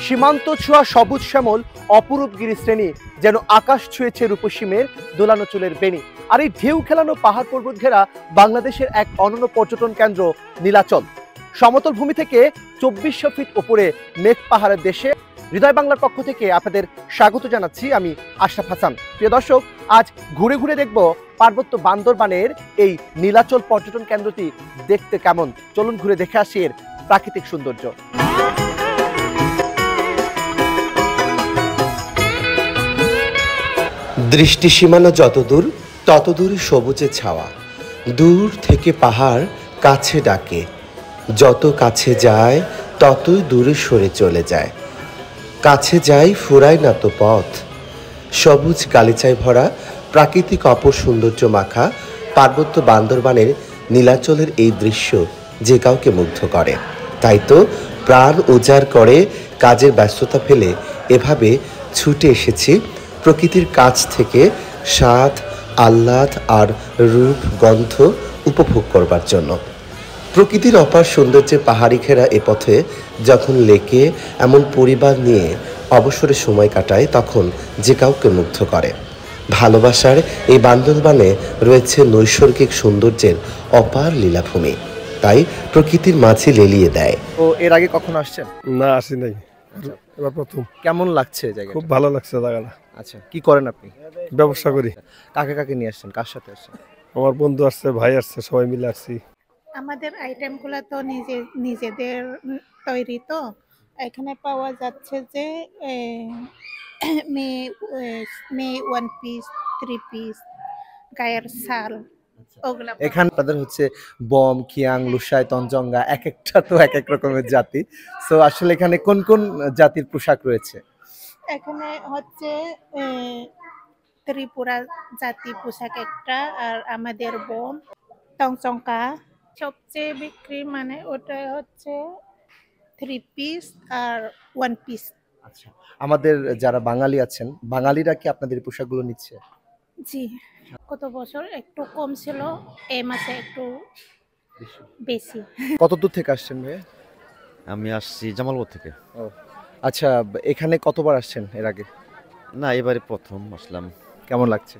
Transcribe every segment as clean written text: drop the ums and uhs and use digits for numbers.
সীমান্ত ছোঁয়া সবুজ শ্যামল অপরূপ গিরিশ্রেণী যেন আকাশ ছুঁয়েছে রূপসীমের দোলানো চুলের বেণী। আর এই ঢেউ খেলানো পাহাড় পর্বত ঘেরা বাংলাদেশের এক অনন্য পর্যটন কেন্দ্র নীলাচল। সমতল ভূমি থেকে 2400 ফিট উপরে মেঘ পাহাড়ের দেশে হৃদয় বাংলার পক্ষ থেকে আপনাদের স্বাগত জানাচ্ছি আমি আশরাফ হাসান। প্রিয় দর্শক, আজ ঘুরে ঘুরে দেখব পার্বত্য বান্দরবানের এই নীলাচল পর্যটন কেন্দ্রটি দেখতে কেমন। চলুন ঘুরে দেখে আসি এর প্রাকৃতিক সৌন্দর্য। দৃষ্টি সীমানা যতদূর ততদূর সবুজে ছাওয়া। দূর থেকে পাহাড় কাছে ডাকে, যত কাছে যায় ততই দূরে সরে চলে যায়। কাছে যাই ফুরায় না তো পথ। সবুজ গালিচায় ভরা প্রাকৃতিক অপর সৌন্দর্য মাখা পার্বত্য বান্দরবানের নীলাচলের এই দৃশ্য যে কাউকে মুগ্ধ করে। তাই তো প্রাণ উজাড় করে কাজের ব্যস্ততা ফেলে এভাবে ছুটে এসেছি প্রকৃতির কাছ থেকে স্বাদ, আহ্লাদ আর রূপ গন্ধ উপভোগ করবার জন্য। প্রকৃতির অপার সৌন্দর্যে পাহাড়ি ঘেরা এ পথে যখন লেকে এমন পরিবার নিয়ে অবসরে সময় কাটায় তখন যে কাউকে মুগ্ধ করে। ভালোবাসার এই বান্দরবানে রয়েছে নৈসর্গিক সৌন্দর্যের অপার লীলাভূমি, তাই প্রকৃতির মাঝে লেলিয়ে দেয়। তো এর আগে কখনো আসছেন? না, আসি নাই, এবার প্রথম। কেমন লাগছে জায়গা? খুব ভালো লাগছে জায়গাটা। আচ্ছা, কি করেন আপনি? ব্যবসা করি। কাকে কাকে নিয়ে আসছেন, কার সাথে আসছেন? আমার বন্ধু আসছে, ভাই আসছে, সবাই মিলে আসছি। আমাদের আইটেমগুলো তো নিজেদের তৈরি, তো এখানে পাওয়া যাচ্ছে যে মেয়ে 1 পিস, 3 পিস, গায়ের শাল, ওগুলা। এখানে তাদের হচ্ছে বম, খিয়াং, লুসাই, তঞ্জঙ্গা, এক একটা তো এক এক রকমের জাতি। সো আসলে এখানে কোন কোন জাতির পোশাক রয়েছে? এখানে হচ্ছে ত্রিপুরা জাতি পোশাক একটা, আর আমাদের বম, তঞ্চঙ্কা। সবচেয়ে বিক্রি মানে ওটা হচ্ছে 3 পিস আর 1 পিস। আচ্ছা, আমাদের যারা বাঙালি আছেন, বাঙালিরা কি আপনাদের এই পোশাকগুলো নিচ্ছে? জি, কত বছর একটু কম ছিল, এই মাসে একটু বেশি। কত দূর থেকে আসছেন ভাই? আমি আসছি জামালপুর থেকে। ও আচ্ছা, এখানে কতবার আসছেন এর আগে? না, এবারে প্রথম আসলাম। কেমন লাগছে?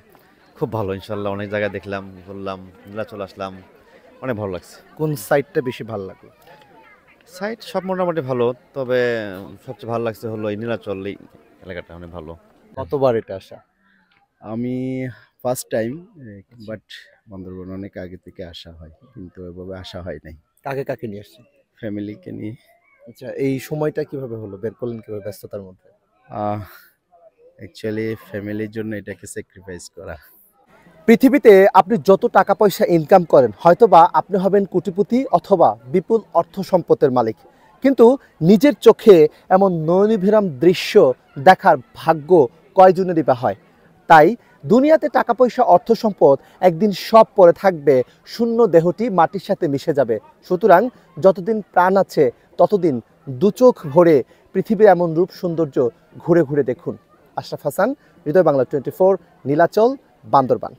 খুব ভালো, ইনশাল্লাহ। অনেক জায়গায় দেখলাম, ঘুরলাম, নীলাচল আসলাম, অনেক ভালো লাগছে। কোন সাইডটা বেশি ভালো লাগলো? সাইড সব মোটামুটি ভালো, তবে সবচেয়ে ভালো লাগছে হলো এই নীলাচল, এই এলাকাটা অনেক ভালো। কতবার এটা আসা? আমি ফার্স্ট টাইম, বাট বান্দরবান অনেক আগে থেকে আসা হয়, কিন্তু এভাবে আসা হয় নাই। কাকে কাকে নিয়ে আসছেন? ফ্যামিলিকে নিয়ে। আচ্ছা, এই সময়টা কিভাবে হলো, বের করলেন কিভাবে ব্যস্ততার মধ্যে? অ্যাকচুয়ালি ফ্যামিলির জন্য এটাকে স্যাক্রিফাইস করা। পৃথিবীতে আপনি যত টাকা পয়সা ইনকাম করেন, হয়তোবা আপনি হবেন কোটিপতি অথবা বিপুল অর্থ সম্পদের মালিক, কিন্তু নিজের চোখে এমন নয়নাভিরাম দৃশ্য দেখার ভাগ্য কয়জনেরই বা হয়? তাই দুনিয়াতে টাকা পয়সা অর্থ সম্পদ একদিন সব পড়ে থাকবে, শূন্য দেহটি মাটির সাথে মিশে যাবে। সুতরাং যতদিন প্রাণ আছে ততদিন দুচোখ ভরে পৃথিবীর এমন রূপ সৌন্দর্য ঘুরে ঘুরে দেখুন। আশরাফ হাসান, হৃদয় বাংলা 24, নীলাচল, বান্দরবান।